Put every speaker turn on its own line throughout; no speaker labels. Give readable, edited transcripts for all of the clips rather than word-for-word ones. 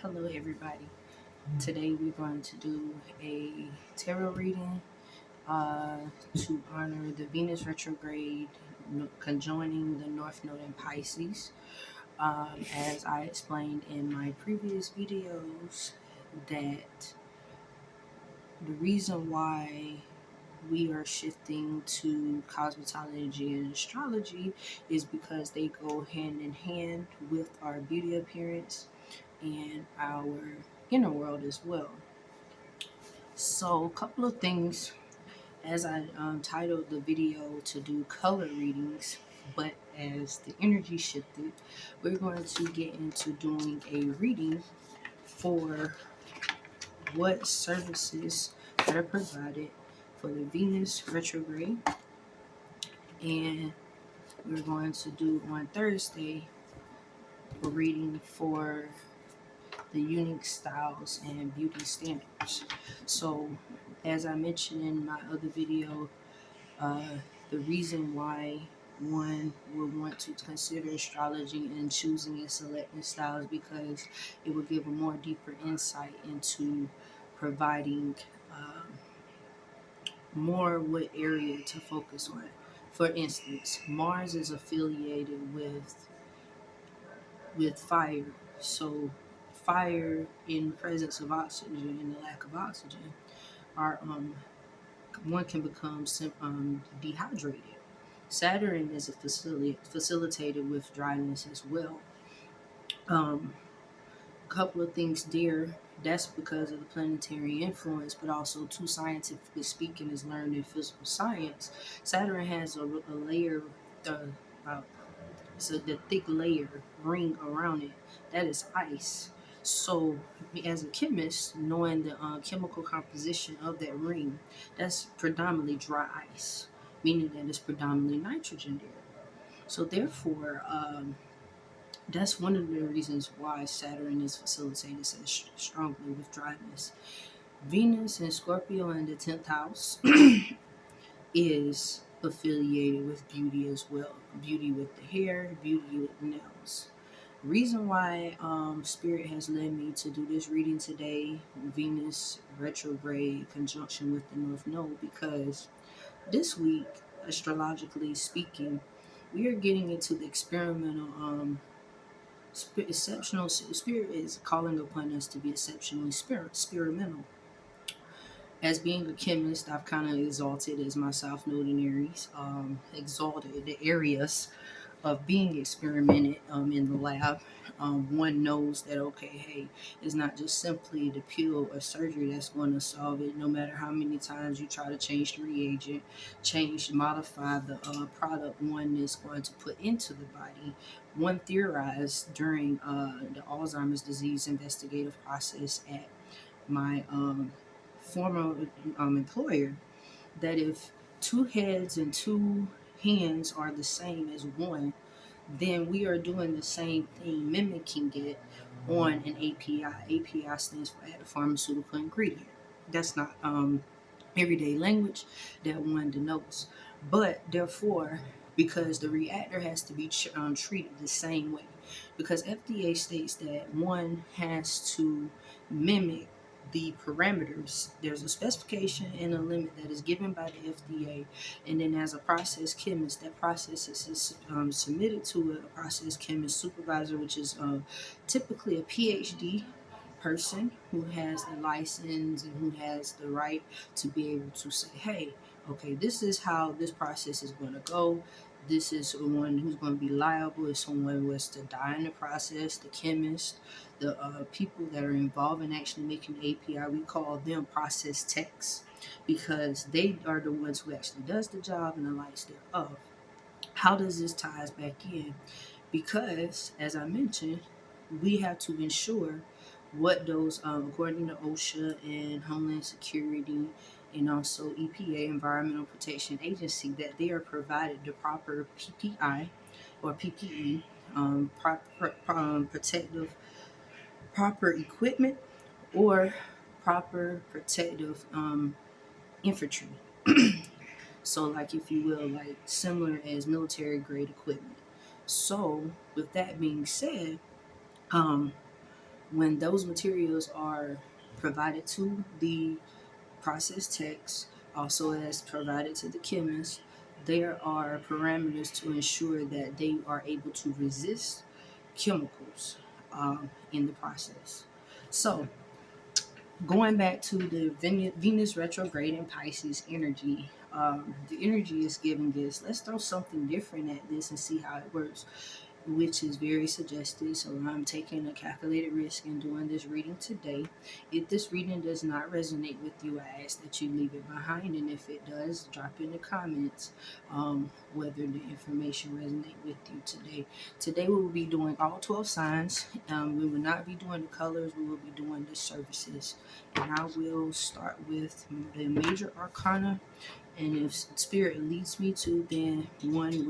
Hello, everybody. Today we're going to do a tarot reading uh, to honor the Venus Retrograde conjoining the North Node in Pisces. As I explained in my previous videos, that the reason why we are shifting to cosmetology and astrology is because they go hand in hand with our beauty appearance and our inner world as well. So, a couple of things as I titled the video to do color readings, but as the energy shifted, we're going to get into doing a reading for what services that are provided for the Venus retrograde, and we're going to do on Thursday a reading for the unique styles and beauty standards. So, as I mentioned in my other video, uh, the reason why one would want to consider astrology and choosing and selecting styles because it will give a more deeper insight into providing more what area to focus on. For instance, Mars is affiliated with fire, so fire in presence of oxygen and the lack of oxygen are one can become dehydrated. Saturn is a facilitated with dryness as well. A couple of things there. That's because of the planetary influence, but also, too, scientifically speaking, is learned in physical science. Saturn has a layer, uh, uh, so the thick layer ring around it that is ice. So, as a chemist, knowing the chemical composition of that ring, that's predominantly dry ice, meaning that it's predominantly nitrogen there. So, therefore, that's one of the reasons why Saturn is facilitated so strongly with dryness. Venus and Scorpio in the 10th house is affiliated with beauty as well. Beauty with the hair, beauty with nails. Reason why Spirit has led me to do this reading today, Venus retrograde conjunction with the North Node, because this week, astrologically speaking, we are getting into the experimental exceptional spirit is calling upon us to be exceptionally experimental. As being a chemist, I've kind of exalted as my South Node in Aries, exalted the areas of being experimented in the lab. One knows that, okay, hey, it's not just simply the pill or surgery that's going to solve it. No matter how many times you try to change the reagent, modify the product one is going to put into the body. One theorized during the Alzheimer's disease investigative process at my former employer that if two heads and two hands are the same as one, then we are doing the same thing, mimicking it on an API. API stands for added pharmaceutical ingredient. That's not everyday language that one denotes. But therefore, because the reactor has to be treated the same way, because FDA states that one has to mimic the parameters. There's a specification and a limit that is given by the FDA, and then as a process chemist, that process is submitted to a process chemist supervisor, which is typically a PhD person who has the license and who has the right to be able to say, hey, okay, this is how this process is going to go. This is someone who's going to be liable if someone was to die in the process. The chemist, the people that are involved in actually making the API, we call them process techs because they are the ones who actually does the job and the likes thereof. How does this ties back in? Because, as I mentioned, we have to ensure what those, according to OSHA and Homeland Security and also EPA, Environmental Protection Agency, that they are provided the proper PPI or PPE, protective, proper equipment, or proper protective infantry. So, like, if you will, like similar as military grade equipment. So, with that being said, um, When those materials are provided to the process text, also as provided to the chemist, there are parameters to ensure that they are able to resist chemicals in the process. So, going back to the Venus retrograde in Pisces energy, the energy is giving this. Let's throw something different at this and see how it works, which is very suggested. So I'm taking a calculated risk in doing this reading today. If this reading does not resonate with you, I ask that you leave it behind, and if it does, drop in the comments whether the information resonate with you today. Today we will be doing all 12 signs. We will not be doing the colors. We will be doing the services, and I will start with the major arcana. And if spirit leads me to, then one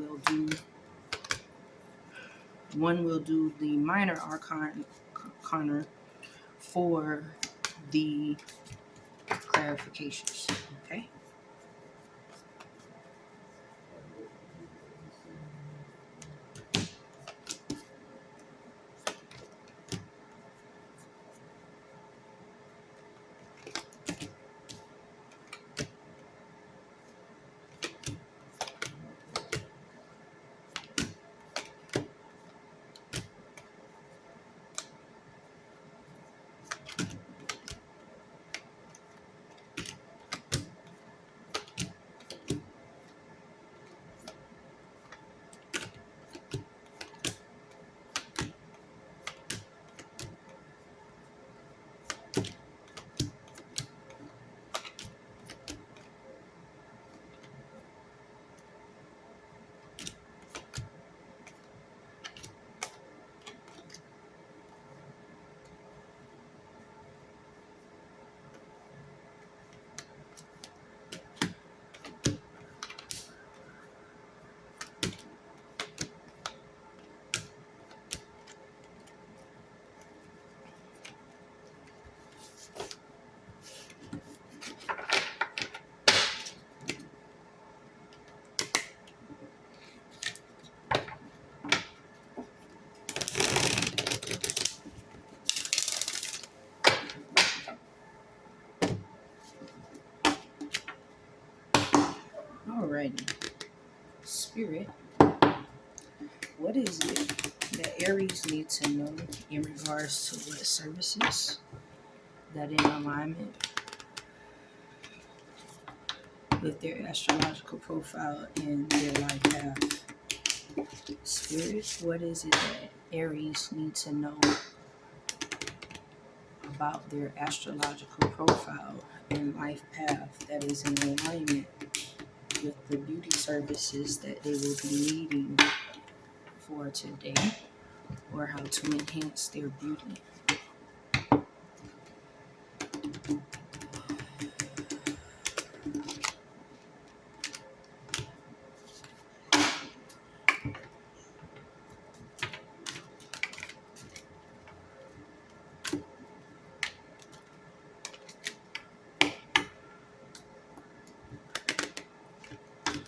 will do the minor arcana for the clarifications. Okay. Alrighty. Spirit, what is it that Aries need to know in regards to what services that in alignment with their astrological profile and their life path? Spirit, what is it that Aries need to know about their astrological profile and life path that is in alignment with the beauty services that they will be needing for today, or how to enhance their beauty?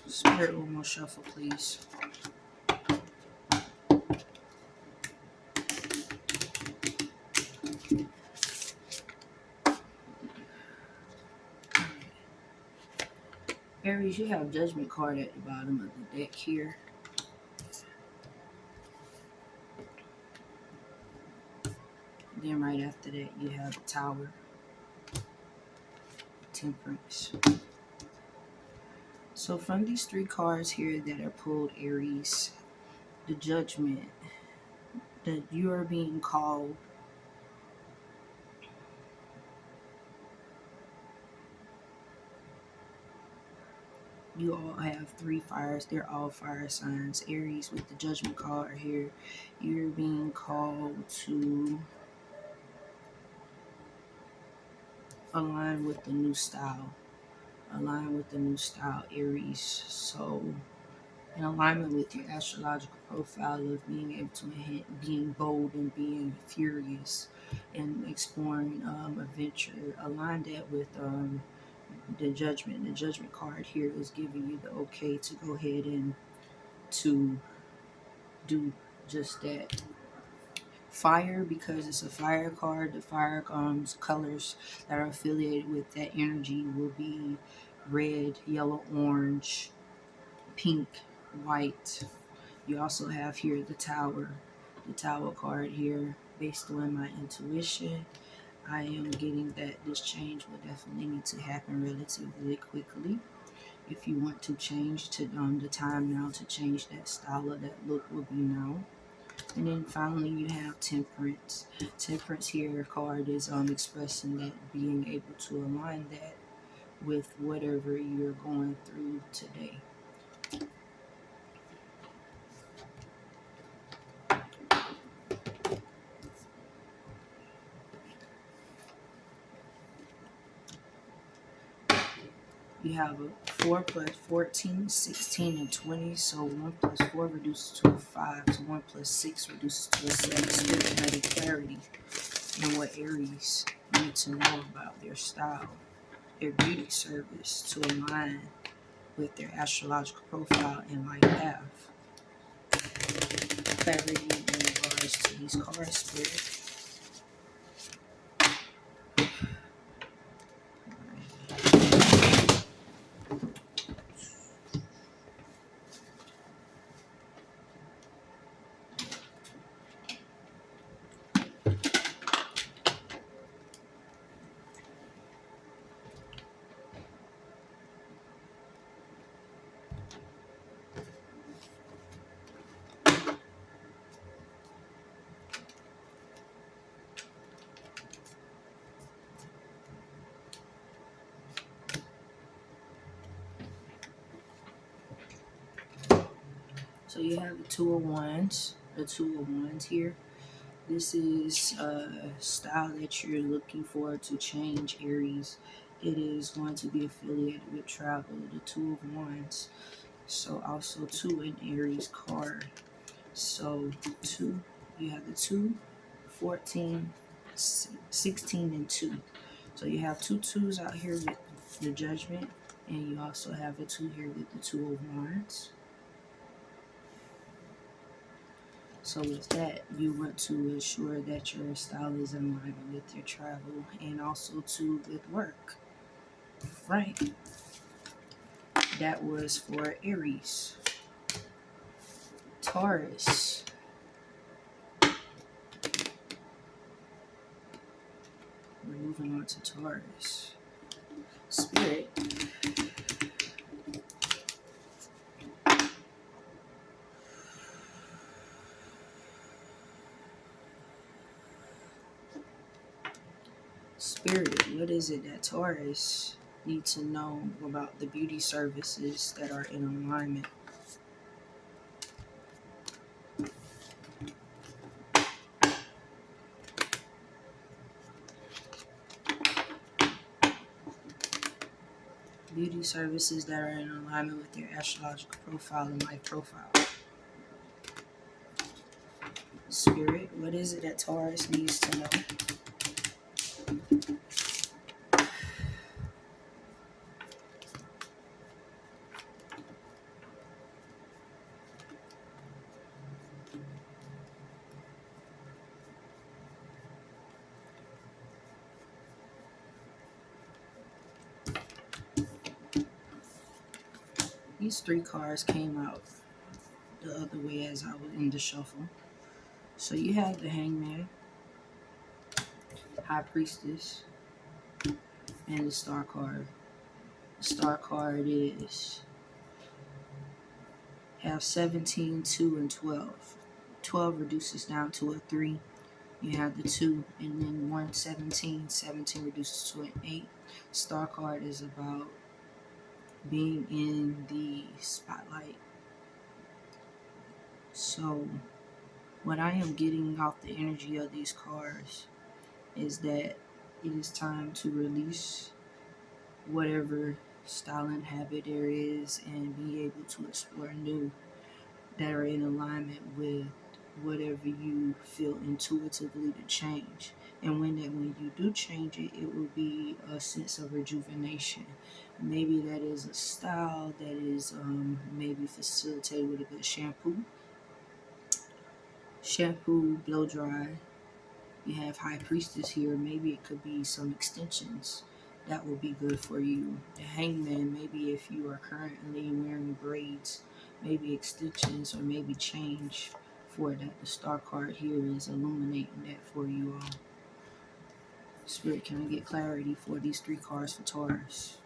Spirit, one more shuffle, please. Aries, you have Judgment card at the bottom of the deck here. Then right after that, you have the Tower, Temperance. So from these three cards here that are pulled, Aries, the Judgment, that you are being called you all have three fires. They're all fire signs. Aries, with the Judgment card here, you're being called to align with the new style. Align with the new style, Aries. So in alignment with your astrological profile of being able to being bold and being furious and exploring adventure, align that with the Judgment. The Judgment card here is giving you the okay to go ahead and to do just that. Fire, because it's a fire card. The fire colors that are affiliated with that energy will be red, yellow, orange, pink, white. You also have here the tower card here. Based on my intuition, I am getting that this change will definitely need to happen relatively quickly. If you want to change to the time now to change that style of that look will be now. And then finally you have Temperance. Temperance here card is expressing that being able to align that with whatever you're going through today. You have a 4 plus 14, 16, and 20. So 1 plus 4 reduces to a 5. So 1 plus 6 reduces to a 7. Spirit having clarity in what Aries need to know about their style, their beauty service to align with their astrological profile and life path. Clarity in regards to these cards, Spirit. So you have the Two of Wands. The Two of Wands here. This is a style that you're looking for to change, Aries. It is going to be affiliated with travel. The Two of Wands. So also 2 in Aries card. So 2, you have the 2, 14, 16, and 2. So you have two twos out here with the Judgment, and you also have a 2 here with the Two of Wands. So with that, you want to ensure that your style is in line with your travel and also too with work. Right. That was for Aries. Taurus. We're moving on to Taurus. Spirit. Spirit, what is it that Taurus need to know about the beauty services that are in alignment? Beauty services that are in alignment with your astrological profile and life profile. Spirit, what is it that Taurus needs to know? These 3 cards came out the other way as I was in the shuffle. So you have the Hangman, High Priestess, and the Star card. The Star card is have 17, 2, and 12. 12 reduces down to a 3. You have the 2, and then 1, 17. 17 reduces to an 8. Star card is about being in the spotlight. So what I am getting off the energy of these cards is that it is time to release whatever style and habit there is and be able to explore new that are in alignment with whatever you feel intuitively to change. And when you do change it, it will be a sense of rejuvenation. Maybe that is a style that is maybe facilitated with a good shampoo. shampoo, blow dry. You have High Priestess here. Maybe it could be some extensions that will be good for you. The Hangman, maybe if you are currently wearing braids, maybe extensions or maybe change for that. The Star card here is illuminating that for you all. Spirit, can I get clarity for these 3 cards for Taurus?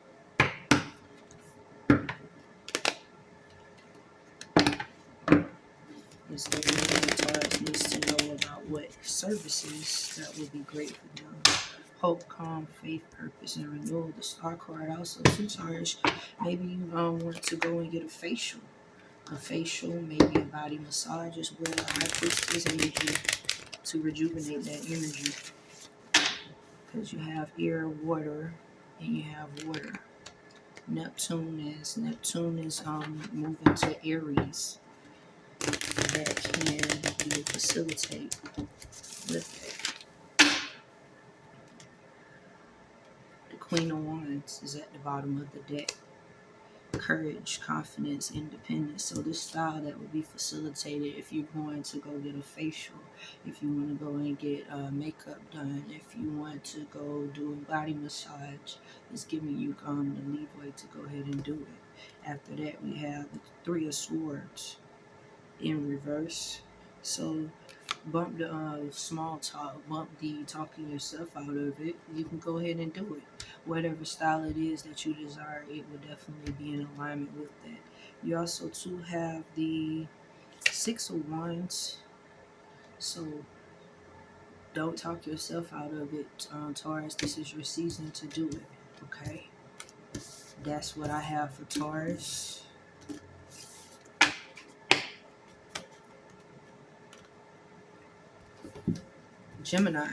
Is there anything Taurus needs to know about what services that would be great for them? Hope, calm, faith, purpose, and renewal. The Star card also to Taurus. Maybe you want to go and get a facial. Maybe a body massage is where the High Priestess energy to rejuvenate that energy. Because you have air, water, and you have water. Neptune is moving to Aries. That can facilitate with it. The Queen of Wands is at the bottom of the deck. Courage, confidence, independence. So this style that would be facilitated if you're going to go get a facial, if you want to go and get makeup done, if you want to go do a body massage, it's giving you the leeway to go ahead and do it. After that, we have the 3 of Swords in reverse. So bump the small talk, bump the talking yourself out of it. You can go ahead and do it. Whatever style it is that you desire, it will definitely be in alignment with that. You also too have the 6 of Wands. So don't talk yourself out of it, Taurus. This is your season to do it. Okay? That's what I have for Taurus. Gemini.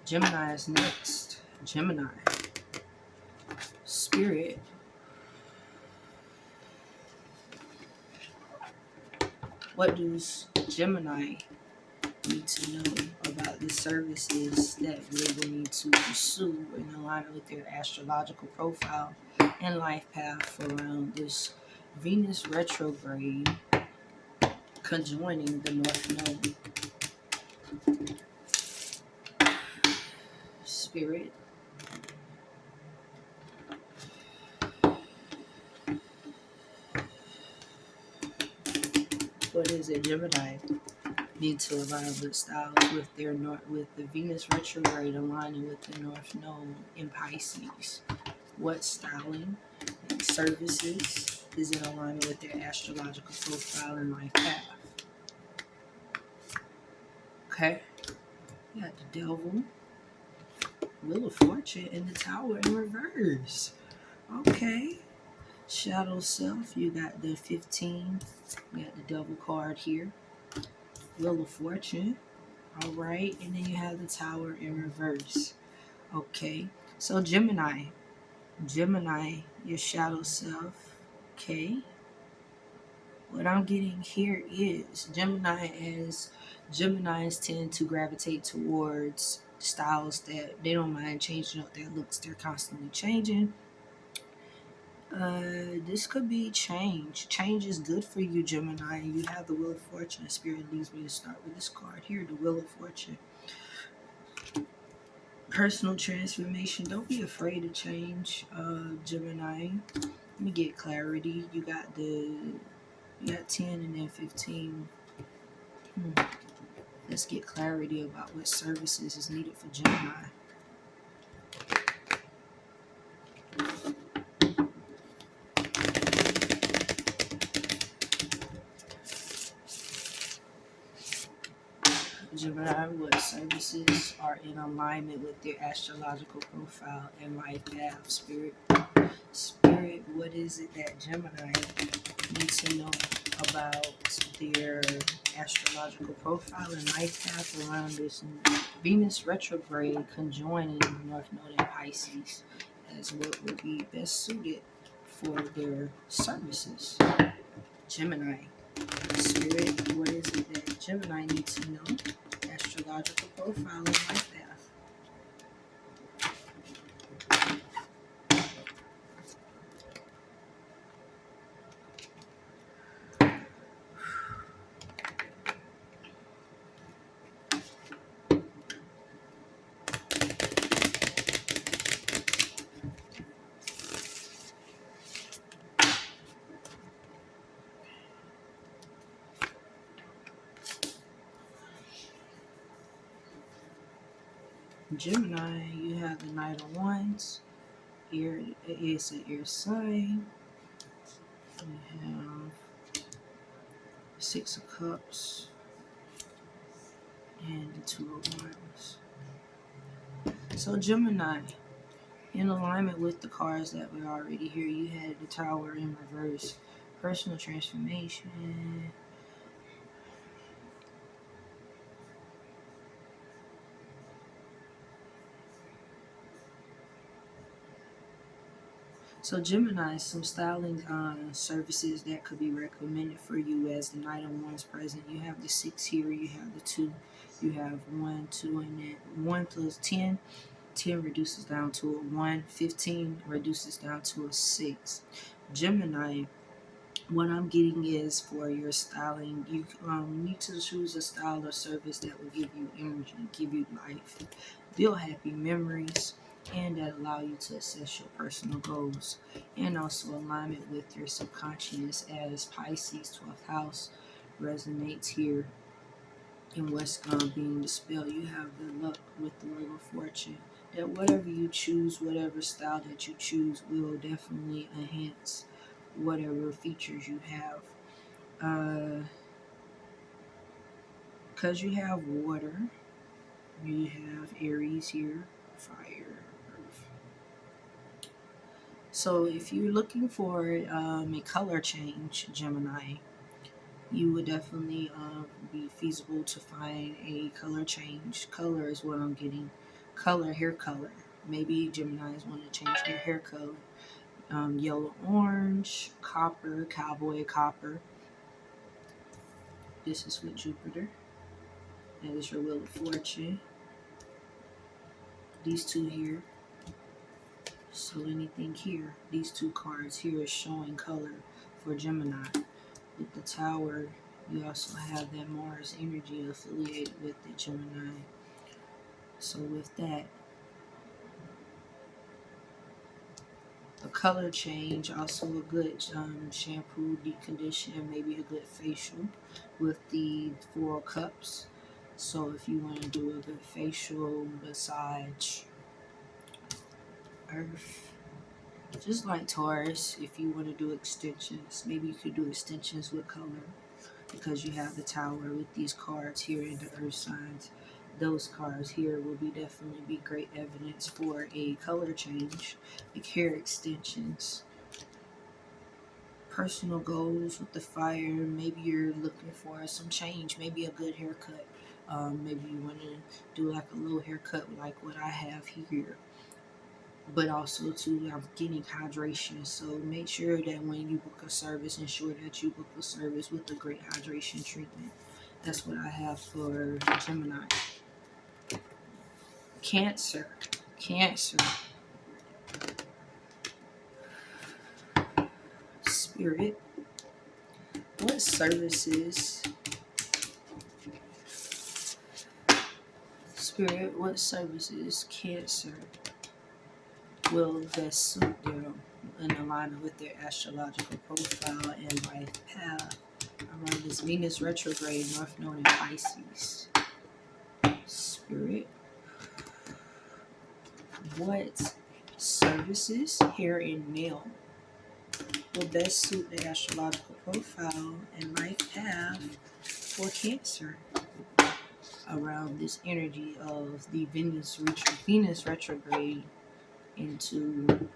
Gemini is next. Gemini. Spirit. What does Gemini need to know about the services that they will need to pursue in alignment with their astrological profile and life path around this Venus retrograde conjoining the North Node? Spirit. What is it Gemini need to align with styles with with the Venus retrograde aligning with the North Node in Pisces? What styling and services is in alignment with their astrological profile and life path? Okay, you got the Devil, Wheel of Fortune, and the Tower in reverse. Okay, Shadow Self, you got the 15, you got the Devil card here, Wheel of Fortune, all right, and then you have the Tower in reverse. Okay, so Gemini, your shadow self. Okay, what I'm getting here is Geminis tend to gravitate towards styles that they don't mind changing up their looks. They're constantly changing. This could be change. Change is good for you, Gemini. You have the Wheel of Fortune. Spirit leads me to start with this card here, the Wheel of Fortune. Personal transformation. Don't be afraid to change, Gemini. Let me get clarity. You got 10 and then 15. Let's get clarity about what services is needed for Gemini. Gemini, what services are in alignment with their astrological profile and life path? Spirit, what is it that Gemini needs to know about their astrological profile and life path around this Venus retrograde conjoining North Node and Pisces as what would be best suited for their services? Gemini. Spirit, what is it that Gemini needs to know? Astrological profile and life path. Gemini, you have the Knight of Wands. Here is an air sign. You have Six of Cups and the Two of Wands. So Gemini, in alignment with the cards that were already here, you had the Tower in reverse, personal transformation. So Gemini, some styling services that could be recommended for you as the Knight of Wands present. You have the 6 here, you have the 2, you have 1, 2, and then 1 plus 10. 10 reduces down to a 1. 15 reduces down to a 6. Gemini, what I'm getting is for your styling, you need to choose a style or service that will give you energy, give you life, build happy memories, and that allow you to assess your personal goals, and also alignment with your subconscious, as Pisces 12th house resonates here. And what's being dispelled, you have the luck with the Wheel of Fortune, that whatever you choose, whatever style that you choose, will definitely enhance whatever features you have. Because you have water, you have Aries here, fire, earth. So if you're looking for a color change, Gemini, you would definitely be feasible to find a color change. Color is what I'm getting. Color, hair color. Maybe Geminis want to change their hair color. Yellow, orange, copper, cowboy copper. This is with Jupiter. That is your Wheel of Fortune. These two here. So anything here, these two cards here is showing color for Gemini. With the Tower, you also have that Mars energy affiliated with the Gemini. So with that, a color change, also a good shampoo, deep condition, maybe a good facial with the 4 of Cups. So if you want to do a good facial, massage, earth. Just like Taurus, if you want to do extensions, maybe you could do extensions with color, because you have the Tower with these cards here in the earth signs. Those cards here will definitely be great evidence for a color change, like hair extensions. Personal goals with the fire, maybe you're looking for some change, maybe a good haircut. Maybe you want to do like a little haircut like what I have here. But also too, I'm getting hydration. So make sure that when you book a service, ensure that you book a service with a great hydration treatment. That's what I have for Gemini. Cancer. Cancer. Spirit. What services? Spirit, what services Cancer will best suit them in alignment with their astrological profile and life path around this Venus Retrograde, North Node in Pisces? Spirit, what services, hair and nail, will best suit the astrological profile and life path for Cancer around this energy of the Venus retrograde into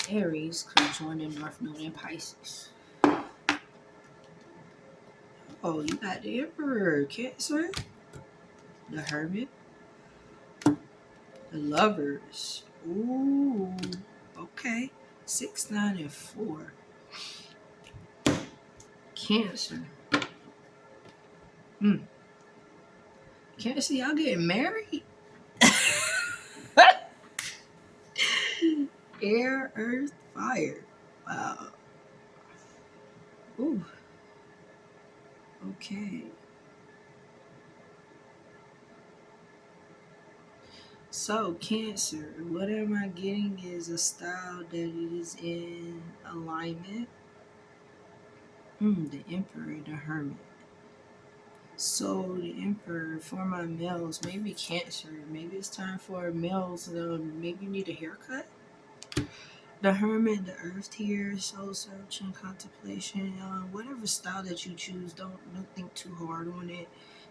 Aries, conjoining North Node in Pisces. Oh, you got the Emperor, Cancer, the Hermit, the Lovers. Ooh, okay. 6, 9, and 4. Cancer. Cancer, y'all getting married? Air, earth, fire. Wow. Ooh. Okay. So, Cancer, what am I getting is a style that is in alignment. The Emperor, the Hermit. So the Emperor for my males, maybe Cancer, maybe it's time for males. Maybe you need a haircut. The Hermit, the Earth here, soul searching, contemplation, whatever style that you choose. Don't think too hard on it.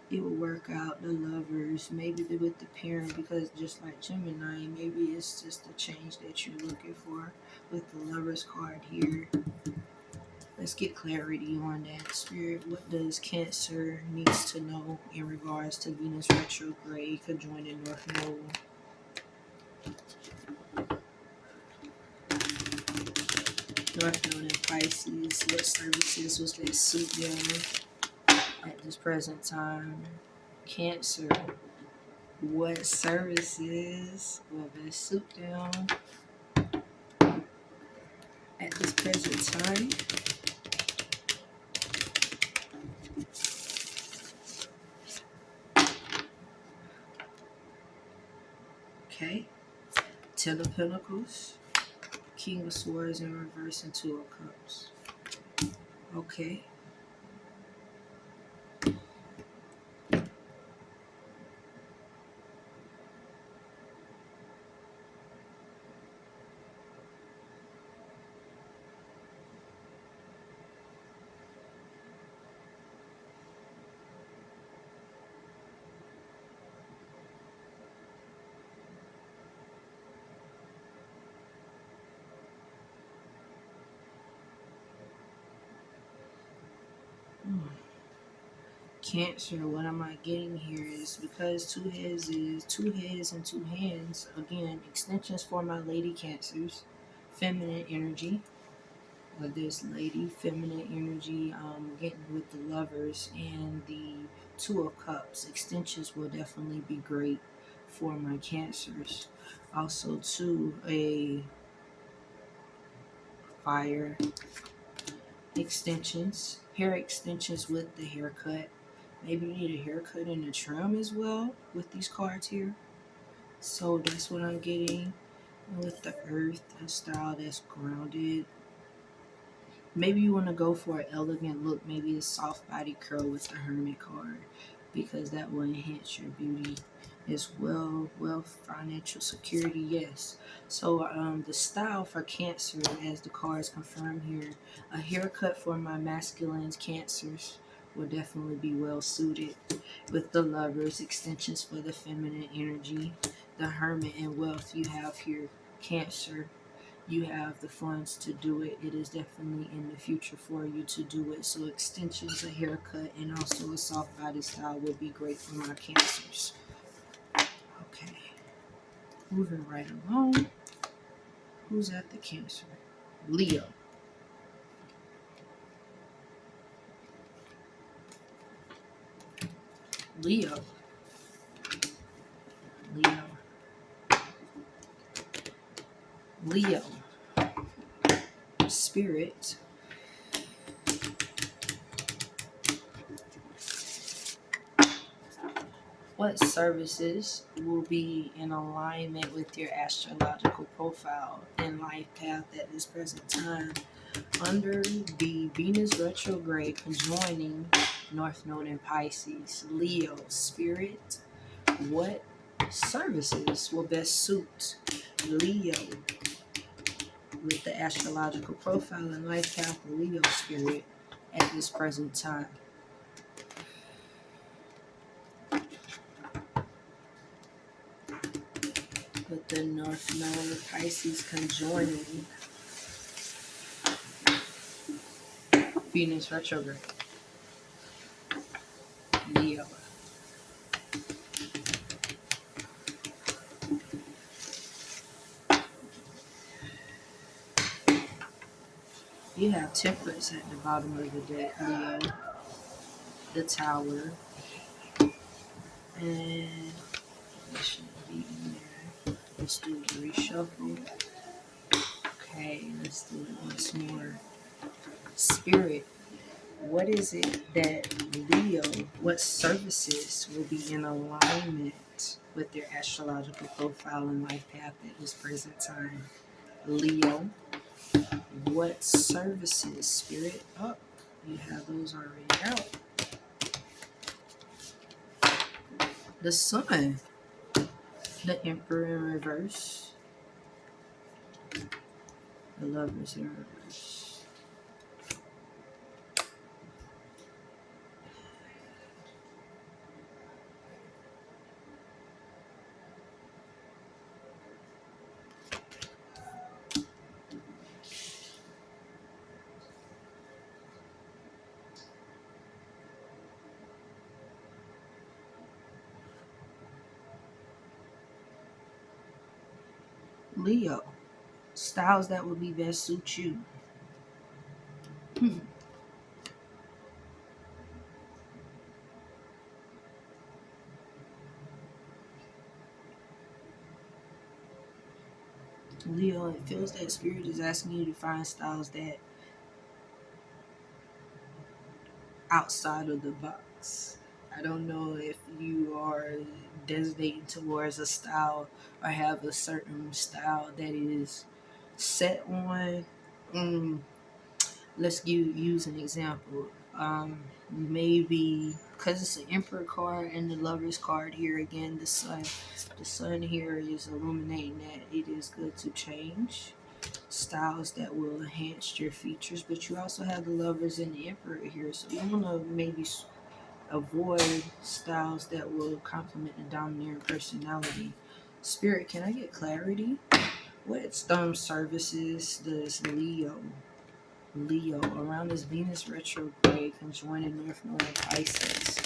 It will work out. The Lovers, maybe with the parent, because just like Gemini, maybe it's just a change that you're looking for with the Lovers card here. Let's get clarity on that. Spirit, what does Cancer needs to know in regards to Venus retrograde conjoining North Node? North Node in Pisces. What services was that suit them at this present time? Cancer. What services will that suit them at this present time? Okay. Ten of Pentacles. King of Swords in reverse and Two of Cups. Okay. Cancer, what am I getting here is because two heads is two heads and two hands. Again, extensions for my lady Cancers. Feminine energy. This lady, feminine energy, getting with the Lovers and the Two of Cups. Extensions will definitely be great for my Cancers. Also, too, a fire extensions, hair extensions with the haircut. Maybe you need a haircut and a trim as well with these cards here. So that's what I'm getting. And with the Earth, a style that's grounded. Maybe you want to go for an elegant look, maybe a soft body curl with the Hermit card, because that will enhance your beauty as well. Wealth, financial security, yes. So the style for Cancer, as the cards confirm here, a haircut for my masculines Cancers will definitely be well suited. With the Lovers, extensions for the feminine energy, the Hermit and wealth you have here, Cancer. You have the funds to do it. It is definitely in the future for you to do it. So extensions, a haircut, and also a soft body style would be great for my Cancers. Okay. Moving right along. Who's at the Cancer? Leo. Leo. Leo. Leo. Spirit. What services will be in alignment with your astrological profile and life path at this present time under the Venus Retrograde Conjoining North Node in Pisces? Leo, Spirit, what services will best suit Leo with the astrological profile and life path of Leo Spirit at this present time? With the North Node Pisces conjoining Venus retrograde. Leo. You have Temperance at the bottom of the deck, Leo. The Tower. And it shouldn't be in there. Let's do the reshuffle. Okay, let's do it once more. Spirit, what is it that Leo, what services will be in alignment with their astrological profile and life path at this present time? Leo, what services, Spirit? Oh, you have those already out. The Sun, the Emperor in reverse, the Lovers in reverse. Leo, styles that would be best suit you. Leo, it feels that Spirit is asking you to find styles that outside of the box. I don't know if you are designating towards a style or have a certain style that is set on. Mm, let's use an example. Maybe because it's an Emperor card and the Lovers card here again, the Sun. The Sun here is illuminating that it is good to change styles that will enhance your features, but you also have the Lovers and the Emperor here, so you want to maybe avoid styles that will complement the domineering personality. Spirit, can I get clarity? What services does Leo around this Venus retrograde conjoining North Node and Pisces?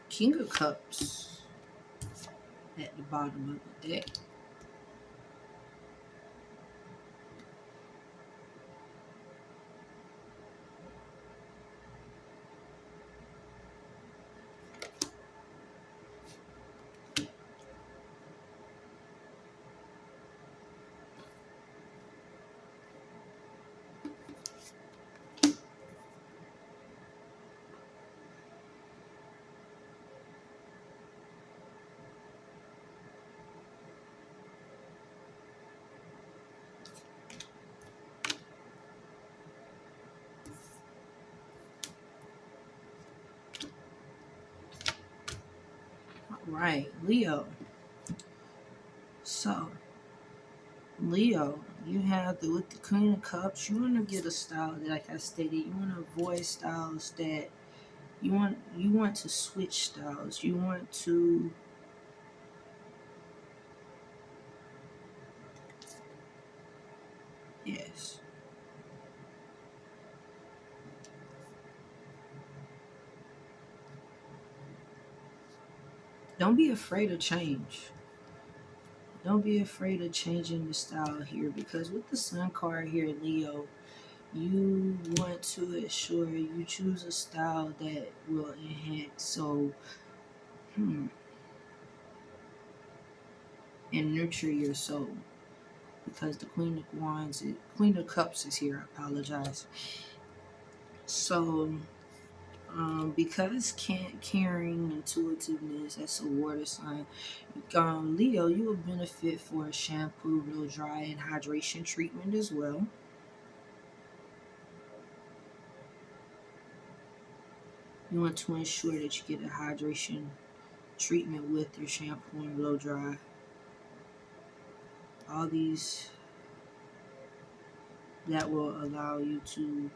King of Cups at the bottom of the deck. Right, Leo. So, Leo, you have with the Queen of Cups. You want to get a style that, like I stated, you want to avoid styles that you want to switch styles. You want to yes. Don't be afraid of change. Don't be afraid of changing the style here because with the Sun card here, Leo, you want to ensure you choose a style that will enhance hmm, and nurture your soul. Because the Queen of Cups is here. I apologize. So, because caring, intuitiveness, that's a water sign. Leo, you will benefit for a shampoo, blow dry, and hydration treatment as well. You want to ensure that you get a hydration treatment with your shampoo and blow dry. All these that will allow you to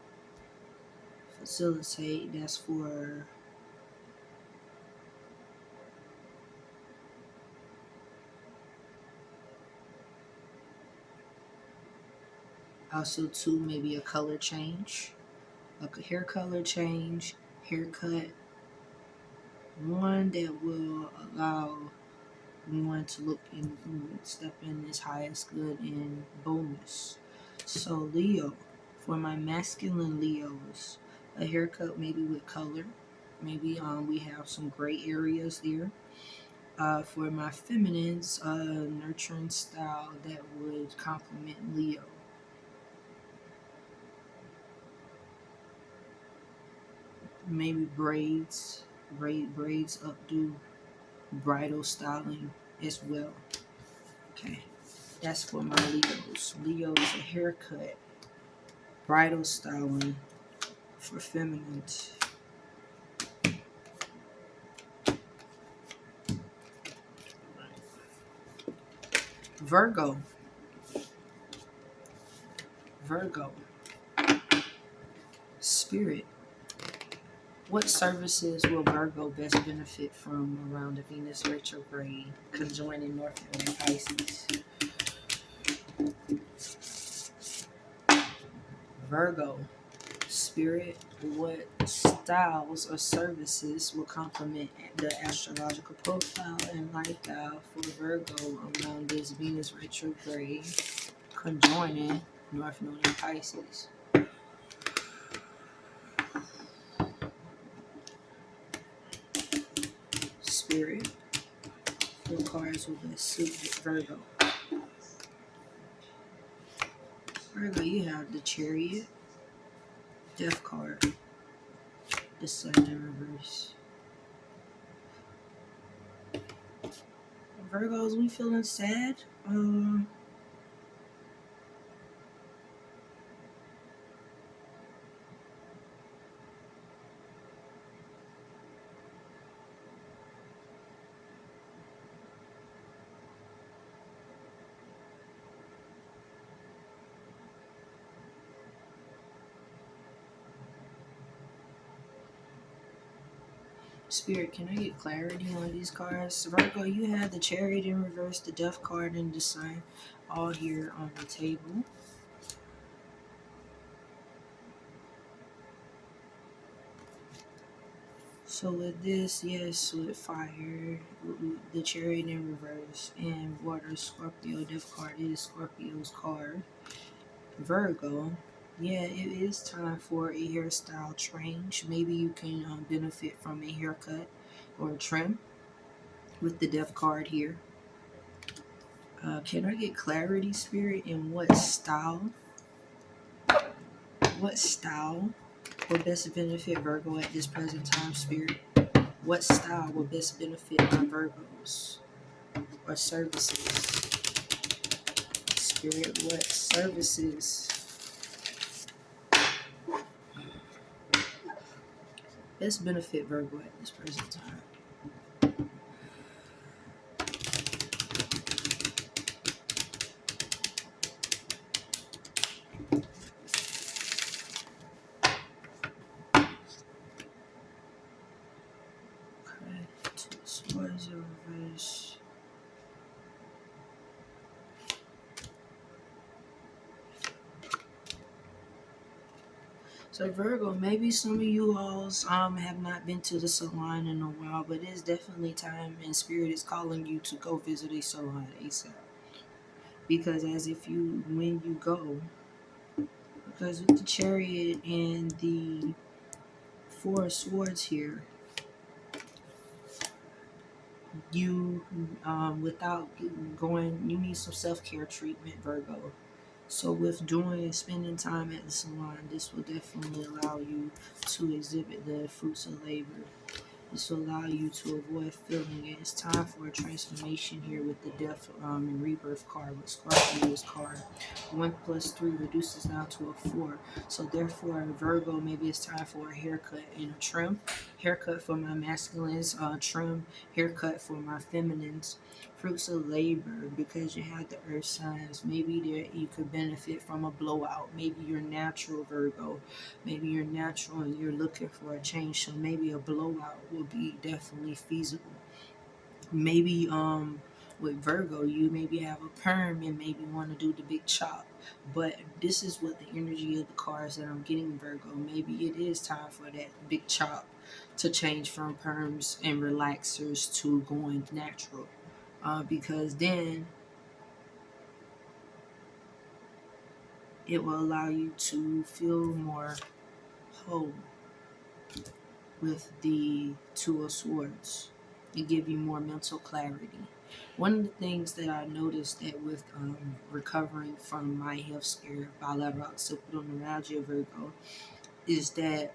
facilitate. That's for also to maybe a color change, a hair color change, haircut. One that will allow one to look and step in his highest good and bonus. So Leo, for my masculine Leos, a haircut maybe with color. Maybe we have some gray areas there. For my feminines, nurturing style that would complement Leo. Maybe braids updo, bridal styling as well. Okay, that's for my Leos. Leos, a haircut, bridal styling for feminines. Virgo, Virgo, spirit. What services will Virgo best benefit from around the Venus retrograde conjoining North Node and Pisces? Virgo, spirit. What styles or services will complement the astrological profile and lifestyle for Virgo around this Venus retrograde conjoining North Node and Pisces? Spirit. What cards will best suit Virgo? Virgo, you have the Chariot, Death card, the Sun in reverse. Virgos, we feeling sad. Spirit, can I get clarity on these cards? Virgo, you have the Chariot in reverse, the Death card, and the Sun all here on the table. So with this, yes, with fire, the Chariot in reverse, and water, Scorpio, Death card is Scorpio's card. Virgo, yeah, it is time for a hairstyle change. Maybe you can benefit from a haircut or a trim with the Death card here. Can I get clarity, Spirit, in what style? What style will best benefit Virgo at this present time, Spirit? What style will best benefit my Virgos or services? Spirit, what services best benefit Virgo at this present time? Okay, two swords in reverse. So Virgo, maybe some of you alls have not been to the salon in a while, but it's definitely time, and Spirit is calling you to go visit a salon ASAP. Because as if you, when you go, because with the Chariot and the Four of Swords here, you without going, you need some self-care treatment, Virgo. So with spending time at the salon, this will definitely allow you to exhibit the fruits of labor. This will allow you to avoid feeling it. It's time for a transformation here with the death and rebirth card with Scorpio's card. 1 plus 3 reduces down to a 4. So therefore, Virgo, maybe it's time for a haircut and a trim. Haircut for my masculines, trim, haircut for my feminines. Fruits of labor, because you have the earth signs. Maybe there you could benefit from a blowout. Maybe you're natural, Virgo. Maybe you're natural and you're looking for a change. So maybe a blowout will be definitely feasible. Maybe with Virgo, you maybe have a perm and maybe want to do the big chop. But this is what the energy of the cards that I'm getting, Virgo. Maybe it is time for that big chop to change from perms and relaxers to going natural. Because then it will allow you to feel more whole with the Two of Swords. and give you more mental clarity. One of the things that I noticed that with recovering from my health scare, bilateral occipital neuralgia, Virgo, is that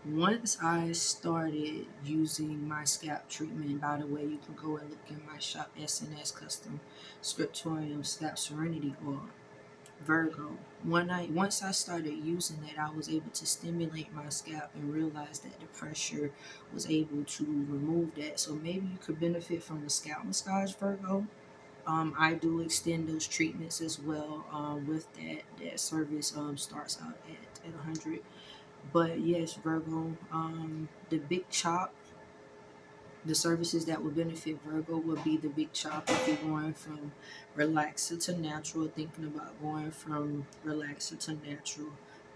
once I started using my scalp treatment, by the way, you can go and look in my shop, SNS Custom Scriptorium Scalp Serenity Oil, Virgo. Once I started using that, I was able to stimulate my scalp and realize that the pressure was able to remove that. So maybe you could benefit from the scalp massage, Virgo. I do extend those treatments as well. With that service starts out at 100. But yes, Virgo, the big chop, the services that would benefit Virgo would be the big chop if you're going from relaxer to natural, thinking about going from relaxer to natural,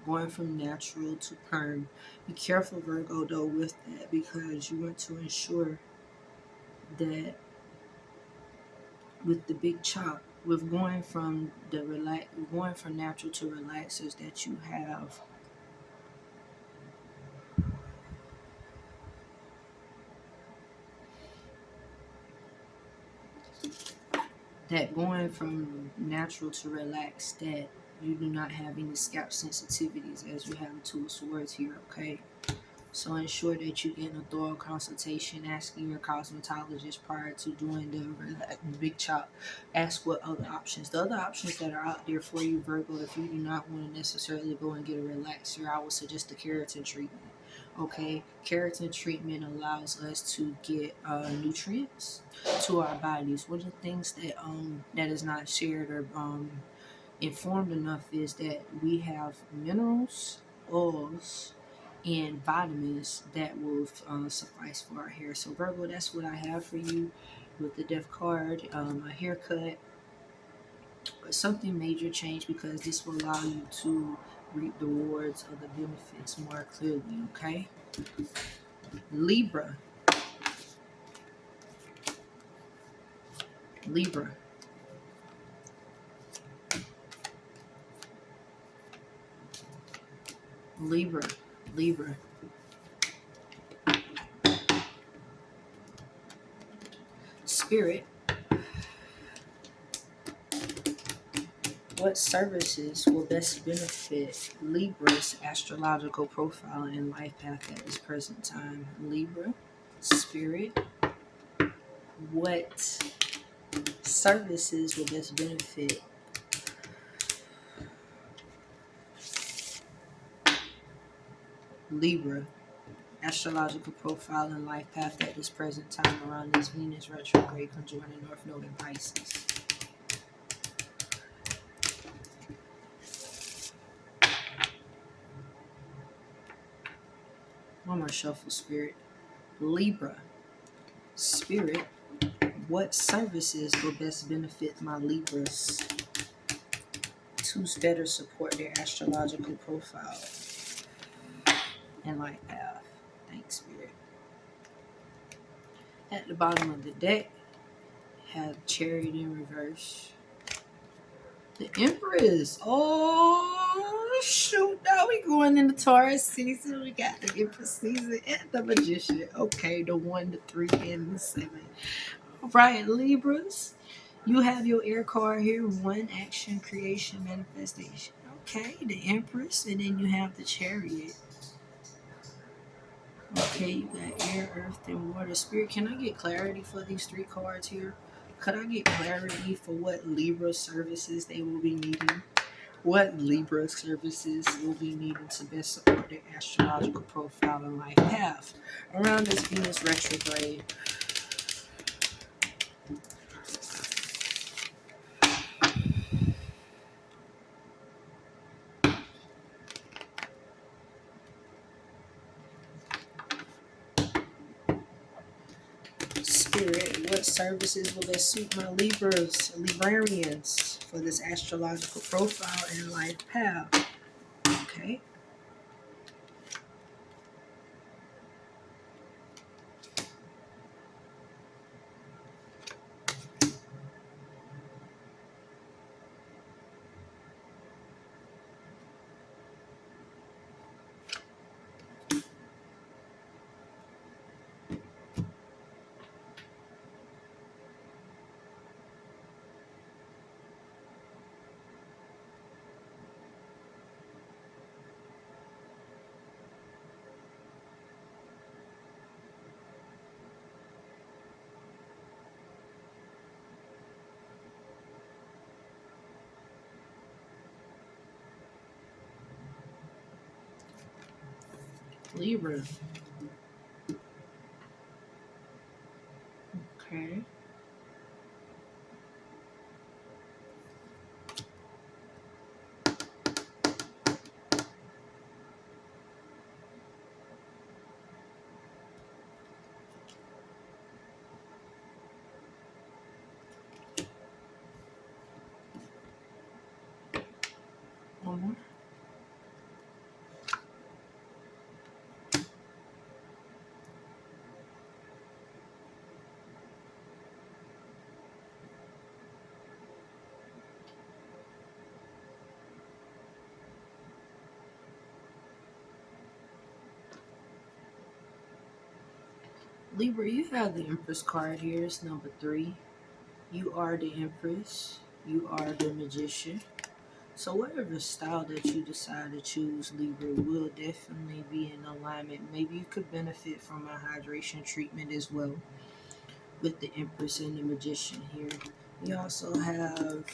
going from natural to perm. Be careful, Virgo, though, with that, because you want to ensure that with the big chop, with going from going from natural to relaxers, that you have that going from natural to relaxed, that you do not have any scalp sensitivities, as you have the Two of Swords here, okay? So ensure that you get a thorough consultation, asking your cosmetologist prior to doing the big chop. Ask what other options. The other options that are out there for you, Virgo, if you do not want to necessarily go and get a relaxer, I would suggest the keratin treatment. Okay, keratin treatment allows us to get nutrients to our bodies. One of the things that is not shared or informed enough is that we have minerals, oils, and vitamins that will suffice for our hair. So Virgo, that's what I have for you with the Death card. A haircut, something major change, because this will allow you to reap the rewards of the benefits more clearly. Okay, Libra. Libra. Libra. Libra. Spirit. What services will best benefit Libra's astrological profile and life path at this present time? Libra, Spirit, what services will best benefit Libra, astrological profile and life path at this present time around this Venus Retrograde Conjoining North Node in Pisces? One more shuffle, Spirit. Libra, Spirit, what services will best benefit my Libras to better support their astrological profile and life path? Thanks, Spirit. At the bottom of the deck, have Chariot in reverse. The Empress. Oh, shoot. Now we going into Taurus season. We got the Empress season and the Magician. Okay, the 1, the 3, and the 7. All right, Libras. You have your air card here. 1, action, creation, manifestation. Okay, the Empress. And then you have the Chariot. Okay, you got air, earth, and water. Spirit, can I get clarity for these 3 cards here? Could I get clarity for what Libra services they will be needing? What Libra services will be needing to best support their astrological profile and life path around this Venus retrograde? Spirit, what services will best suit my Libras, Librarians, for this astrological profile and life path? Okay. Libra. Okay. One more. Libra, you have the Empress card here. It's number 3. You are the Empress. You are the Magician. So whatever style that you decide to choose, Libra, will definitely be in alignment. Maybe you could benefit from a hydration treatment as well with the Empress and the Magician here. You also have,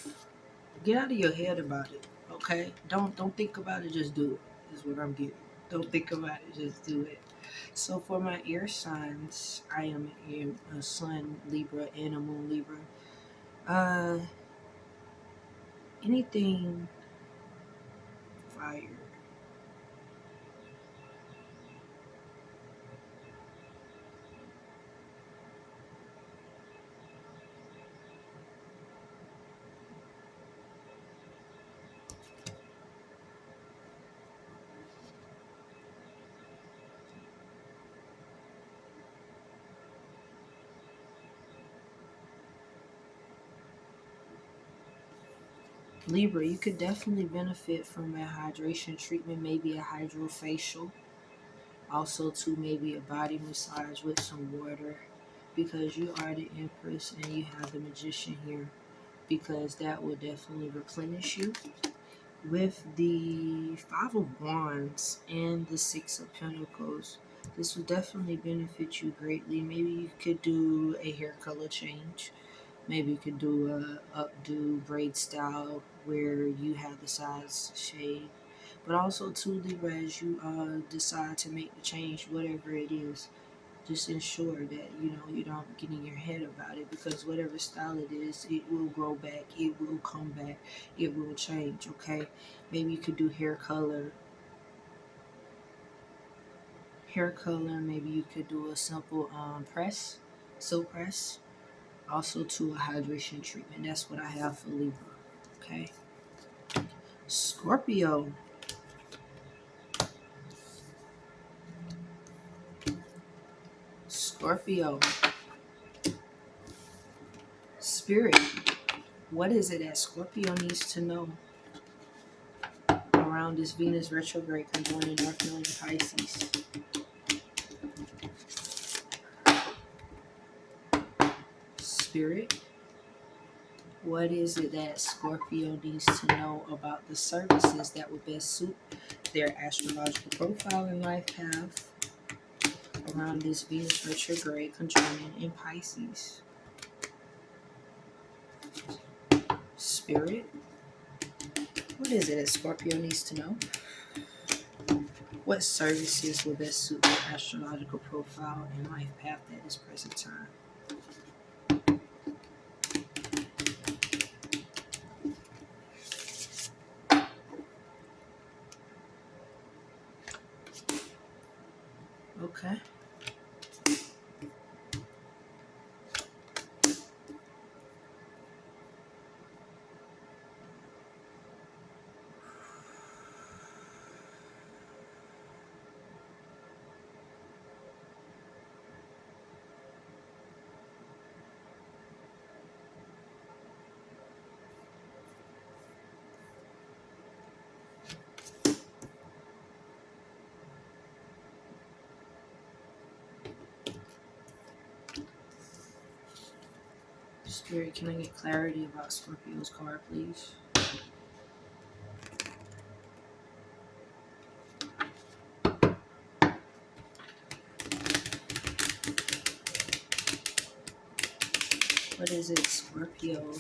get out of your head about it, okay? Don't think about it, just do it, is what I'm getting. Don't think about it, just do it. So for my air signs, I am a Sun Libra and a Moon Libra. Uh, anything fire. Libra, you could definitely benefit from a hydration treatment, maybe a hydrofacial. Also, to maybe a body massage with some water, because you are the Empress and you have the Magician here, because that will definitely replenish you. With the Five of Wands and the Six of Pentacles, this will definitely benefit you greatly. Maybe you could do a hair color change. Maybe you could do a updo braid style where you have the size shade. But also too, Libra, as you decide to make the change, whatever it is, just ensure that you don't get in your head about it, because whatever style it is, it will grow back, it will come back, it will change. Okay, maybe you could do hair color. Maybe you could do a simple press, silk press. Also to a hydration treatment. That's what I have for Libra. Okay, Scorpio. Scorpio. Spirit. What is it that Scorpio needs to know around this Venus retrograde conjoining North Node in Pisces? Spirit. What is it that Scorpio needs to know about the services that would best suit their astrological profile and life path around this Venus retrograde conjoining in Pisces? Spirit. What is it that Scorpio needs to know? What services will best suit their astrological profile and life path at this present time? Okay. Spirit, can I get clarity about Scorpio's card, please? What is it, Scorpio?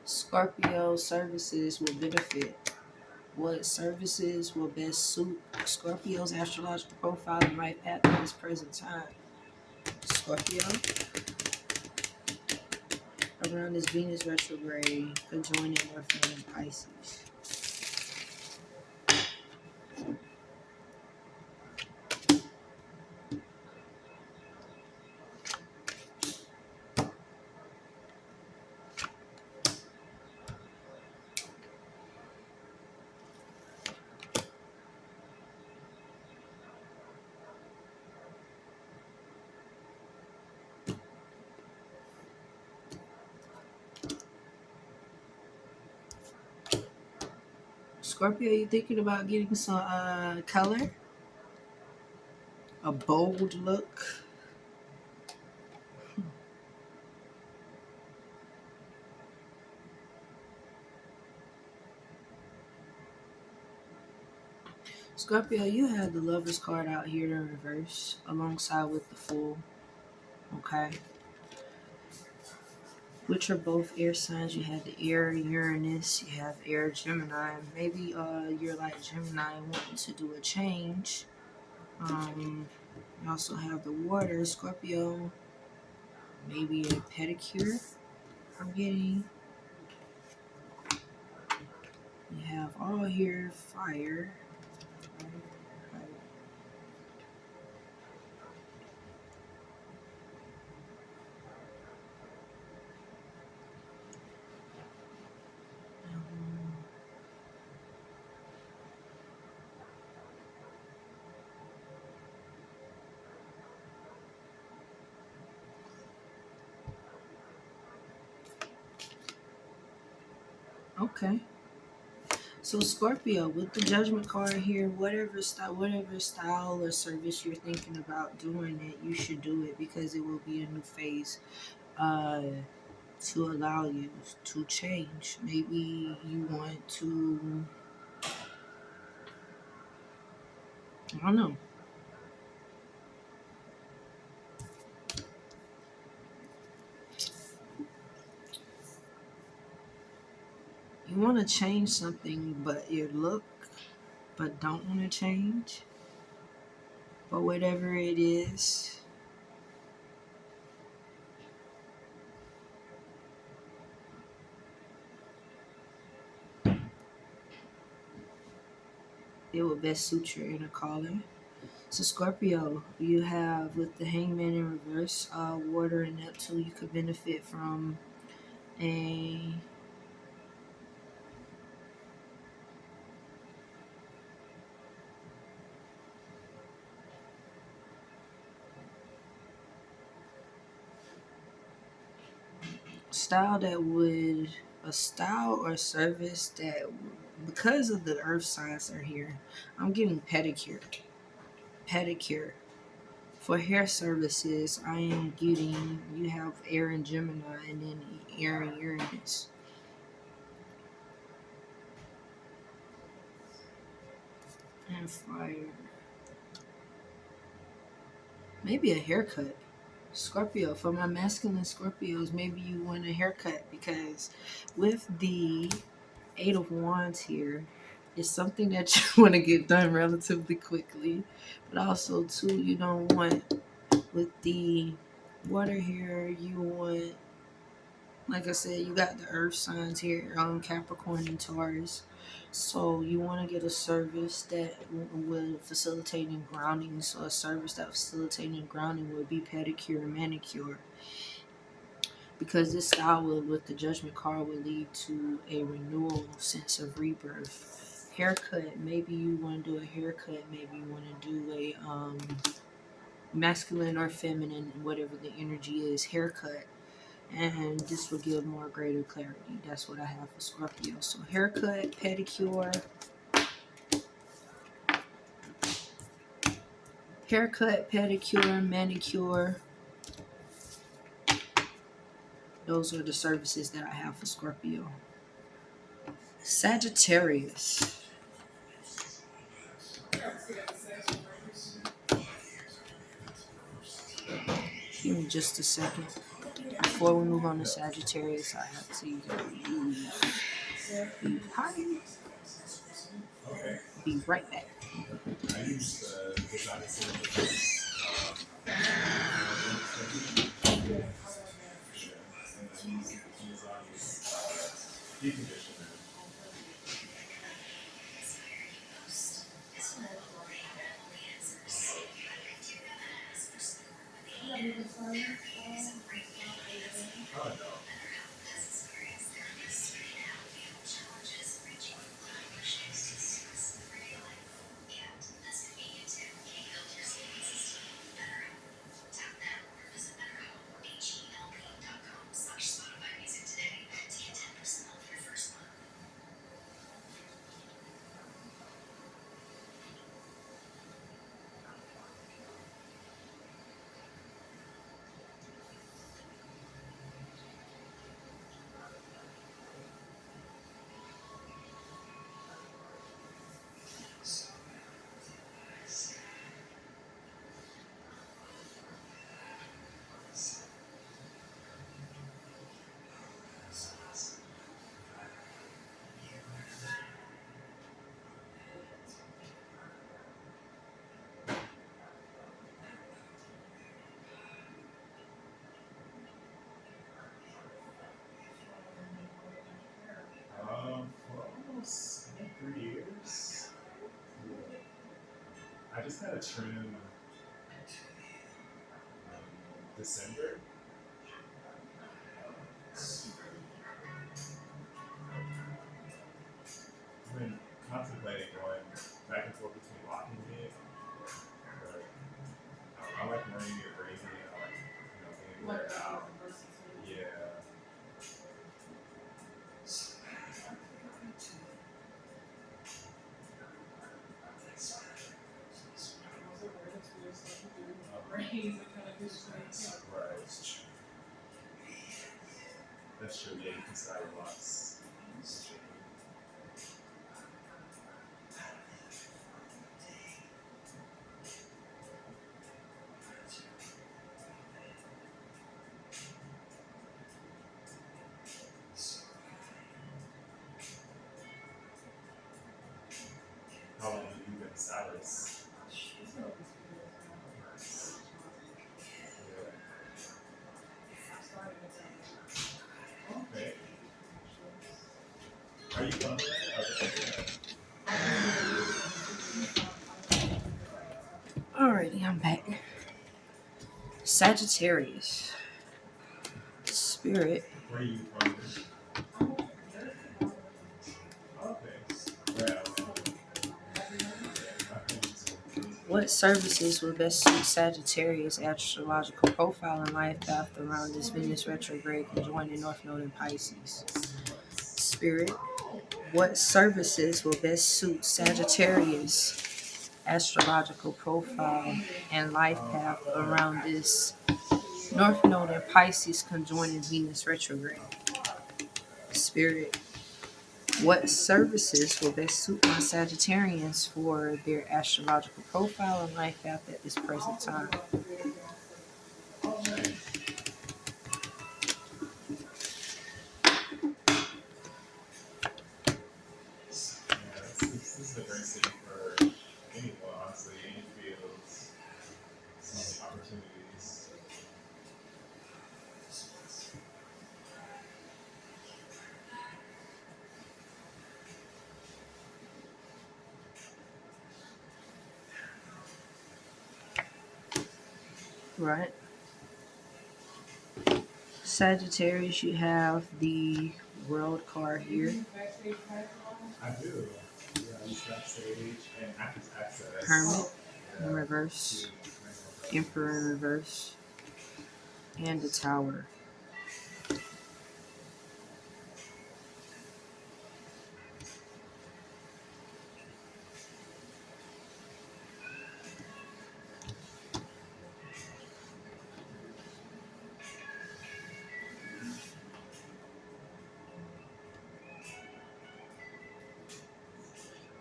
Scorpio services will benefit What services will best suit Scorpio's astrological profile and life path at this present time? Scorpio, around this Venus retrograde conjoining N in Pisces. Scorpio, you thinking about getting some color? A bold look? Scorpio, you have the Lover's card out here in reverse alongside with the Fool. Okay. Which are both air signs. You have the air Uranus, you have air Gemini. Maybe you're like Gemini wanting to do a change. You also have the water, Scorpio, maybe a pedicure. I'm getting. You have all here fire. Okay. So Scorpio, with the Judgment card here, whatever style or service you're thinking about doing it, you should do it because it will be a new phase uh, to allow you to change. Maybe you want to, I don't know. You want to change something, but your look, but don't want to change. But whatever it is, it will best suit your inner calling. So Scorpio, you have with the Hangman in reverse, water and Neptune. You could benefit from a style or service that, because of the earth signs are here, I'm getting pedicure. For hair services, I am getting, you have air and Gemini and then air and Uranus. And fire. Maybe a haircut. Scorpio, for my masculine Scorpios, maybe you want a haircut because with the Eight of Wands here, it's something that you want to get done relatively quickly. But also, too, you don't want, with the water here, you want, like I said, you got the earth signs here on Capricorn and Taurus. So you want to get a service that will facilitate in grounding. So a service that facilitating grounding would be pedicure and manicure. Because this style will, with the Judgment card, will lead to a renewal sense of rebirth. Haircut, maybe you want to do a haircut. Maybe you want to do a masculine or feminine, whatever the energy is, haircut. And this will give more greater clarity. That's what I have for Scorpio. So haircut, pedicure, manicure. Those are the services that I have for Scorpio. Sagittarius. Give me just a second. Before we move on to Sagittarius, I have to use the pipe. be right back.
I use the design deconditioner. Oh no. For almost 3 years. I just had a trim December. I've been contemplating going back and forth between locking it, but I like wearing it crazy. I like, being wear it out. Yeah. Right. That's true. Yeah, you can style lots. How long have you been stylist? Okay. Are you loving it?
Alrighty, I'm back. Sagittarius. Spirit.
Where are you from? Okay.
What services will best suit Sagittarius' astrological profile and life path around this Venus retrograde conjoining North Node in Pisces? Spirit. What services will best suit Sagittarius' astrological profile and life path around this North Node in Pisces conjoining Venus retrograde? Spirit. What services will best suit my Sagittarians for their astrological profile and life path at this present time?
This is a great city for anyone, honestly, any fields, so many opportunities.
Right. Sagittarius, you have the World card here.
I do. Yeah, I use that stage and active access.
Hermit in reverse, Emperor in reverse, and the Tower.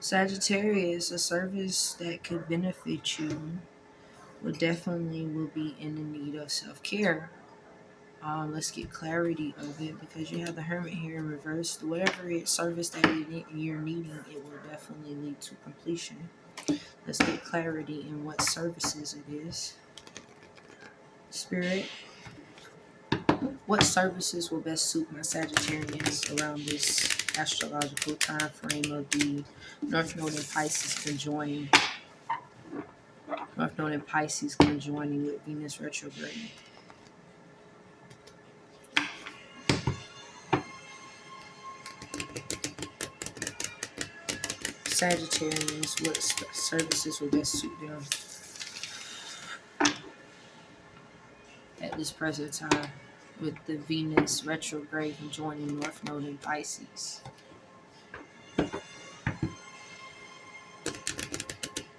Sagittarius, a service that could benefit you will be in the need of self-care. Let's get clarity of it, because you have the Hermit here in reverse. Whatever service that you're needing, it will definitely lead to completion. Let's get clarity in what services it is. Spirit, what services will best suit my Sagittarians around this astrological time frame of the North Node in Pisces conjoining with Venus Retrograde? Sagittarians, what services will best suit them at this present time with the Venus Retrograde conjoining North Node in Pisces?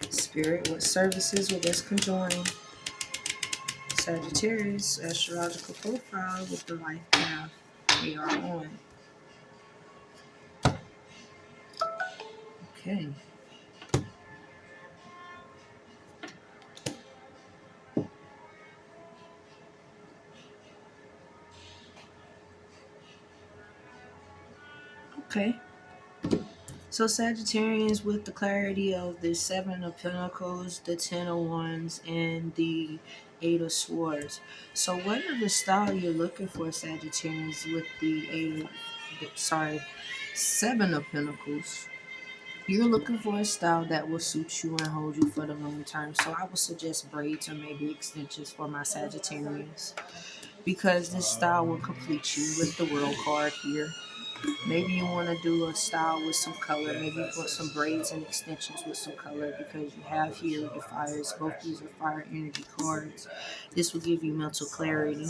Spirit, what services will best conjoin Sagittarius astrological profile with the life path they are on? Okay. Okay. So Sagittarians, with the clarity of the Seven of Pentacles, the Ten of Wands, and the Eight of Swords. So whatever style you're looking for, Sagittarians, with the Seven of Pentacles, you're looking for a style that will suit you and hold you for the long term. So I would suggest braids or maybe extensions for my Sagittarians, because this style will complete you with the World card here. Maybe you want to do a style with some color. Maybe you want some braids and extensions with some color, because you have here the fires. Both these are fire energy cards. This will give you mental clarity.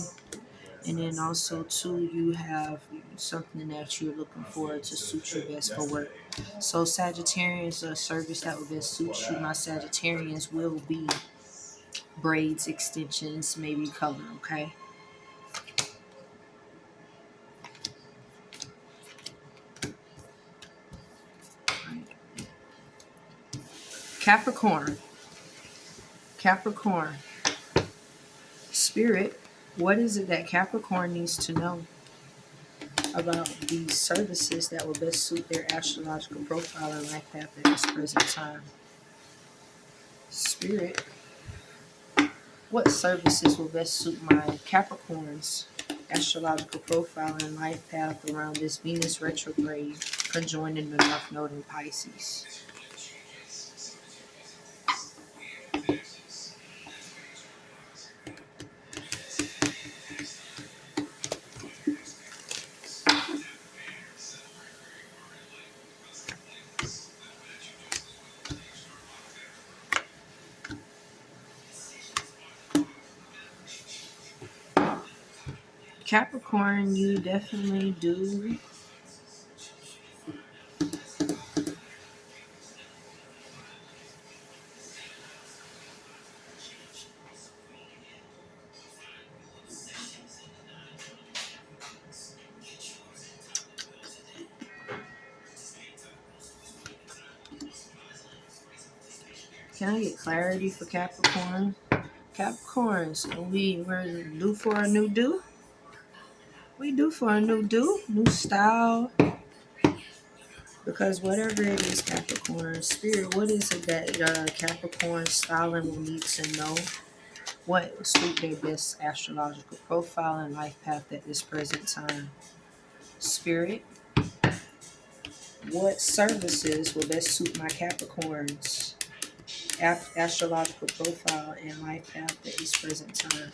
And then also, too, you have something that you're looking for to suit you best for work. So Sagittarians, a service that will best suit you, my Sagittarians, will be braids, extensions, maybe color, okay? Capricorn. Spirit, what is it that Capricorn needs to know about these services that will best suit their astrological profile and life path at this present time? Spirit, what services will best suit my Capricorn's astrological profile and life path around this Venus retrograde conjoining the North Node in Pisces? Capricorn, you definitely do Can I get clarity for Capricorn? Capricorns, we're due for a new do. We due for a new style. Because whatever it is, Capricorn, Spirit, what is it that Capricorn styling will need to know? What will suit their best astrological profile and life path at this present time? Spirit, what services will best suit my Capricorn's astrological profile and life path at this present time?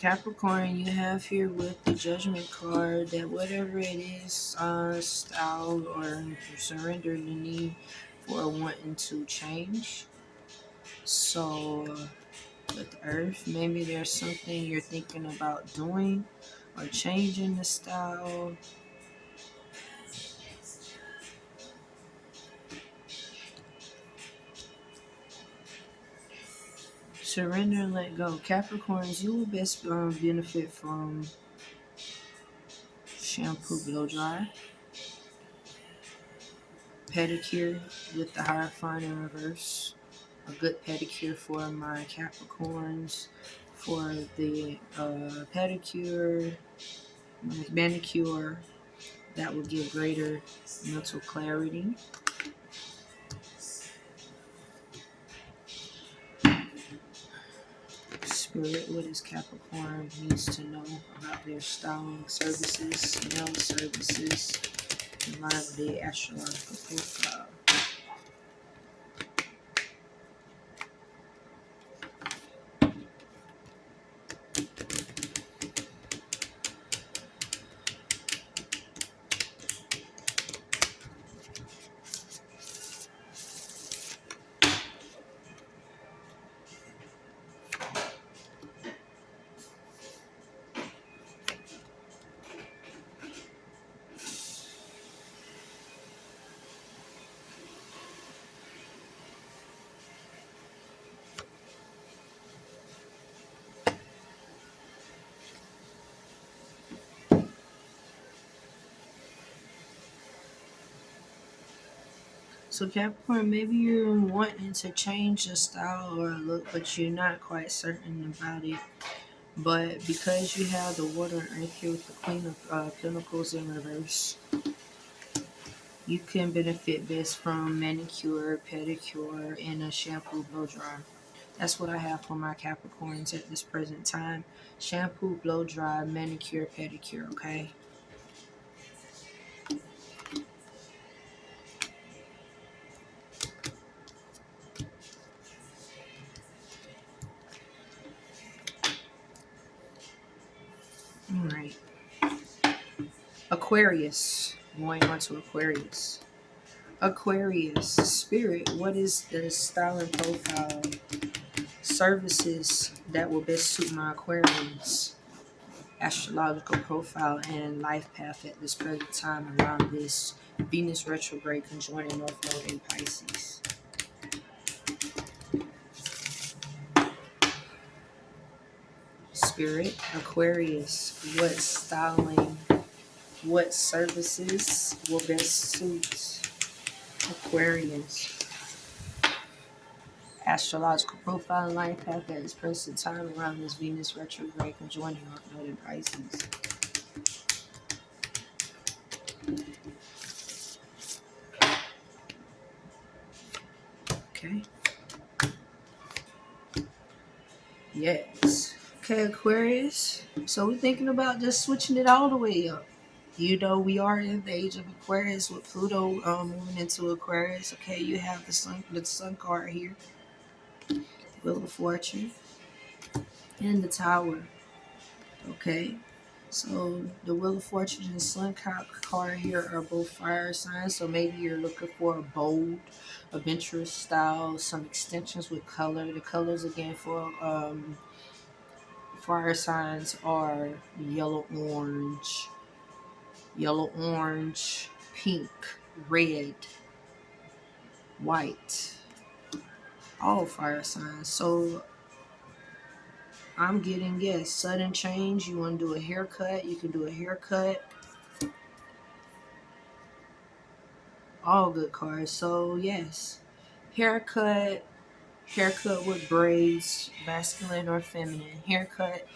Capricorn, you have here with the Judgment card that whatever it is, style or surrender the need for wanting to change. So, with Earth, maybe there's something you're thinking about doing or changing the style. Surrender and let go. Capricorns, you will best benefit from shampoo blow dry, pedicure with the Hierophant in reverse, a good pedicure for my Capricorns, for the pedicure, manicure, that will give greater mental clarity. Spirit, what is Capricorn needs to know about their styling services, nail services, in line with the astrological profile. So Capricorn, maybe you're wanting to change your style or look, but you're not quite certain about it. But because you have the water and earth here with the Queen of Pentacles in reverse, you can benefit best from manicure, pedicure, and a shampoo blow dry. That's what I have for my Capricorns at this present time. Shampoo, blow dry, manicure, pedicure, okay? All right. Aquarius. Going on to Aquarius. Aquarius. Spirit, what is the style and profile services that will best suit my Aquarians? Astrological profile and life path at this present time around this Venus Retrograde Conjoining North Node in Pisces. Spirit, Aquarius, what styling, what services will best suit Aquarians? Astrological profile and life path at this present time around this Venus Retrograde Conjoining North Node in Pisces. Okay. Yes. Okay, Aquarius. So we're thinking about just switching it all the way up. You know, we are in the age of Aquarius with Pluto moving into Aquarius. Okay, you have the sun card here, Wheel of Fortune, and the Tower. Okay, so the Wheel of Fortune and Sun card here are both fire signs. So maybe you're looking for a bold, adventurous style, some extensions with color. The colors again for fire signs are yellow, orange, pink, red, white. All fire signs. So I'm getting, yes, sudden change. You want to do a haircut, you can do a haircut. All good cards. So yes, haircut, haircut with braids, masculine or feminine. Haircut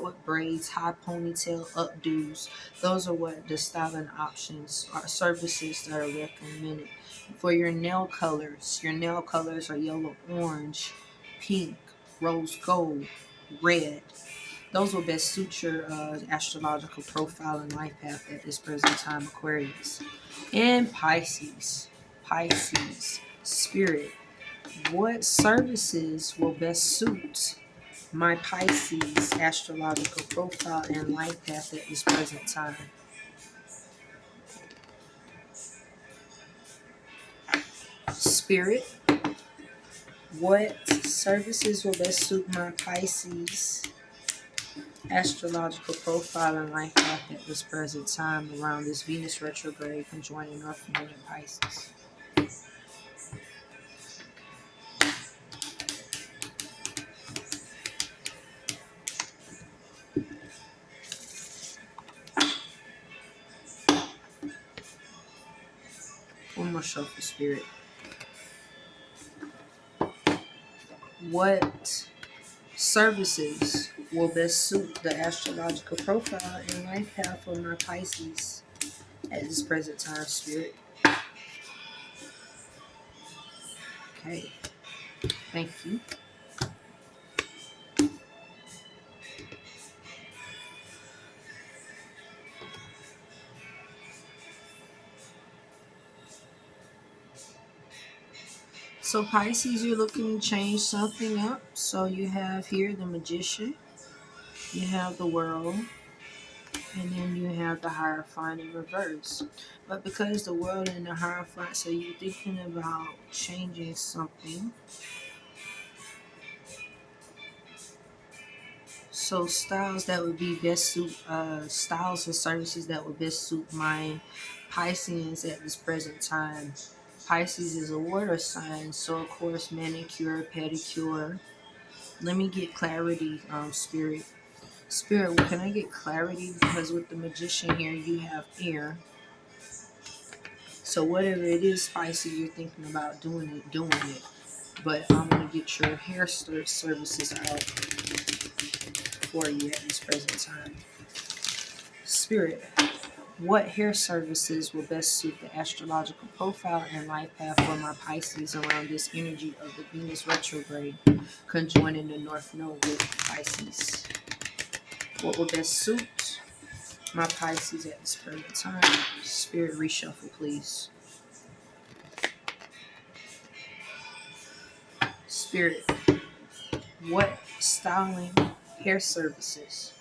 with braids, high ponytail, updos. Those are what the styling options are, services that are recommended. For your nail colors are yellow, orange, pink, rose gold, red. Those will best suit your astrological profile and life path at this present time, Aquarius. And Pisces. Pisces. Spirit. What services will best suit my Pisces astrological profile and life path at this present time. Spirit, what services will best suit my Pisces astrological profile and life path at this present time around this Venus retrograde conjoining North Node in Pisces? One more shuffle, Spirit. What services will best suit the astrological profile and life path for my Pisces at this present time, Spirit? Okay, thank you. So Pisces, you're looking to change something up. So you have here the Magician, you have the World, and then you have the Hierophant in reverse. But because the World and the Hierophant, so you're thinking about changing something. So styles that would be best suit, styles and services that would best suit my Pisces at this present time. Pisces is a water sign, so of course manicure, pedicure. Let me get clarity, Spirit. Spirit, can I get clarity? Because with the Magician here, you have air. So whatever it is, Spicy, you're thinking about doing it. But I'm going to get your hair services out for you at this present time. Spirit, what hair services will best suit the astrological profile and life path for my Pisces around this energy of the Venus retrograde conjoining the North Node with Pisces? What will best suit my Pisces at this present time? Spirit, reshuffle, please. Spirit, what styling hair services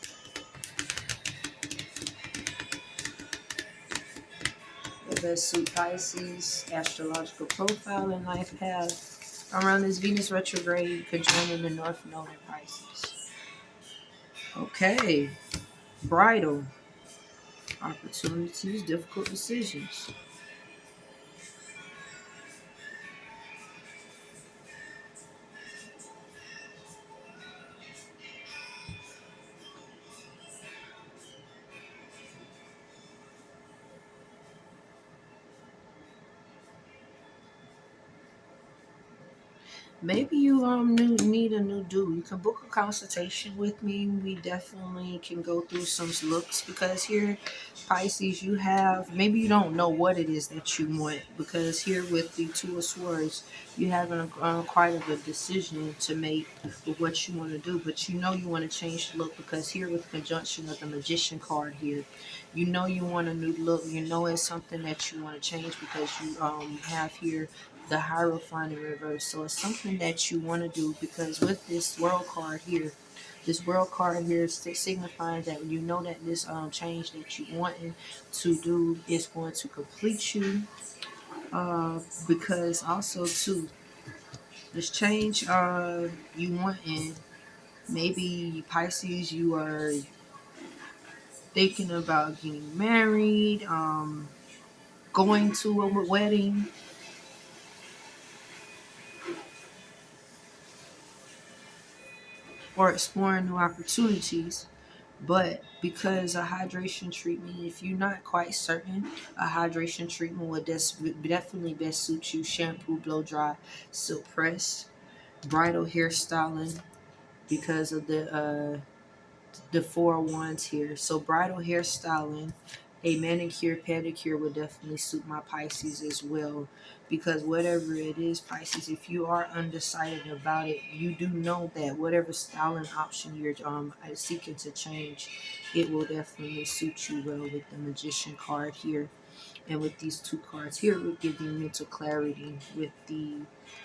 will best suit Pisces astrological profile and life path around this Venus retrograde conjoining the North Node in Pisces? Okay, bridal opportunities, difficult decisions. Maybe you need a new do. You can book a consultation with me. We definitely can go through some looks because here, Pisces, you have maybe you don't know what it is that you want because here with the Two of Swords, you have quite of a decision to make with what you want to do. But you know you want to change the look because here with conjunction of the Magician card here, you know you want a new look. You know it's something that you want to change because you have here the Hierophant in reverse. So it's something that you want to do because with this world card here, this world card here signifies that you know that this change that you wanting to do is going to complete you. Because also too, this change you want in maybe Pisces, you are thinking about getting married, going to a wedding, or exploring new opportunities. But because a hydration treatment, if you're not quite certain, a hydration treatment would definitely best suit you. Shampoo, blow dry, silk press, bridal hairstyling because of the four wands here. So bridal hairstyling, a manicure, pedicure would definitely suit my Pisces as well. Because whatever it is, Pisces, if you are undecided about it, you do know that whatever styling option you're seeking to change, it will definitely suit you well with the Magician card here. And with these two cards here, it will give you mental clarity with the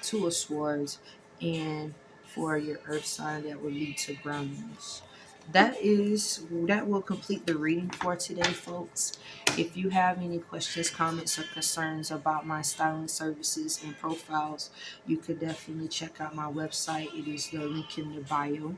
Two of Swords and for your earth sign that will lead to groundedness. That will complete the reading for today, folks. If you have any questions, comments, or concerns about my styling services and profiles, you could definitely check out my website. It is the link in the bio.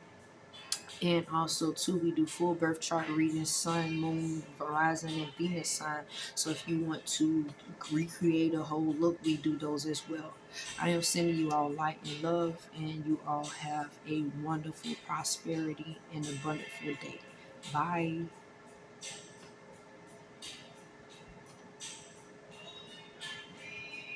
And also, too, we do full birth chart readings, sun, moon, horizon, and Venus sign. So if you want to recreate a whole look, we do those as well. I am sending you all light and love, and you all have a wonderful prosperity and abundant day. Bye.